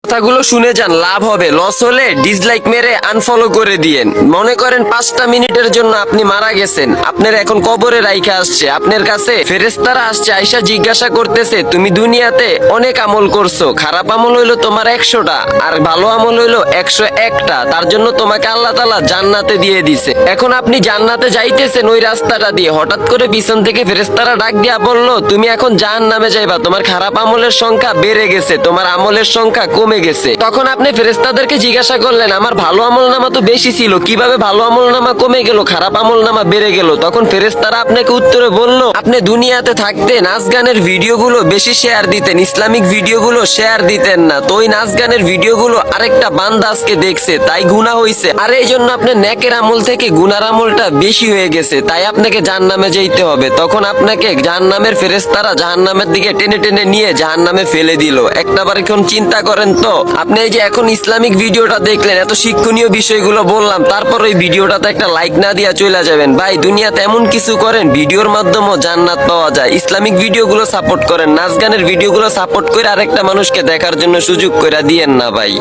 কথাগুলো শুনে যান, লাভ হবে। লস হলে ডিসলাইক মেরে আনফলো করে দিয়েন। মনে করেন 5টা মিনিটের জন্য আপনি মারা গেছেন, আপনার এখন কবরে রাইখা আসছে, আপনার কাছে ফেরেশতারা আসছে, আইসা জিজ্ঞাসা করতেছে তুমি দুনিয়াতে অনেক আমল করছো, খারাপ আমল হইলো তোমার 100টা আর ভালো আমল হইলো 101টা, তার জন্য তোমাকে আল্লাহ তাআলা জান্নাতে দিয়ে দিছে। এখন আপনি জান্নাতে যাইতেছেন ওই রাস্তাটা দিয়ে, হঠাৎ করে পিছন থেকে ফেরেশতারা ডাক দিয়া বললো তুমি এখন জাহান্নামে যাইবা, তোমার খারাপ আমলের সংখ্যা বেড়ে গেছে, তোমার আমলের সংখ্যা কমে গেছে। তখন আপনি ফেরেশতাদেরকে জিজ্ঞাসা করলেন আমার ভালো আমল নামা তো বেশি ছিল, কিভাবে ভালো আমল নামা কমে গেল, খারাপ আমল নামা বেড়ে গেল? তখন ফেরেশতারা আপনাকে উত্তরে বলল আপনি দুনিয়াতে থাকতে নাচ গানের ভিডিওগুলো বেশি শেয়ার দিতেন, ইসলামিক ভিডিওগুলো শেয়ার দিতেন না, তো ওই নাচ গানের ভিডিওগুলো আরেকটা বান্দা আজকে দেখছে, তাই গুনাহ হইছে, আর এই জন্য আপনার নেকের আমল থেকে গুনার আমলটা বেশি হয়ে গেছে, তাই আপনাকে জাহান্নামে যেতে হবে। তখন আপনাকে জাহান্নামের ফেরেশতারা জাহান্নামের দিকে টেনে টেনে নিয়ে জাহান্নামে ফেলে দিল। একটাবার এখন চিন্তা করেন তো, আপনি এই যে এখন ইসলামিক ভিডিওটা দেখলেন, এত শিক্ষণীয় বিষয়গুলো বললাম, তারপর ওই ভিডিওটাতে একটা লাইক না দিয়া চলে যাবেন। ভাই দুনিয়াতে এমন কিছু করেন ভিডিওর মাধ্যমেও জান্নাত পাওয়া যায়। ইসলামিক ভিডিওগুলো সাপোর্ট করেন, নাচ গানের ভিডিওগুলো সাপোর্ট করে আরেকটা মানুষকে দেখার জন্য সুযোগ করে দিয়েন না ভাই।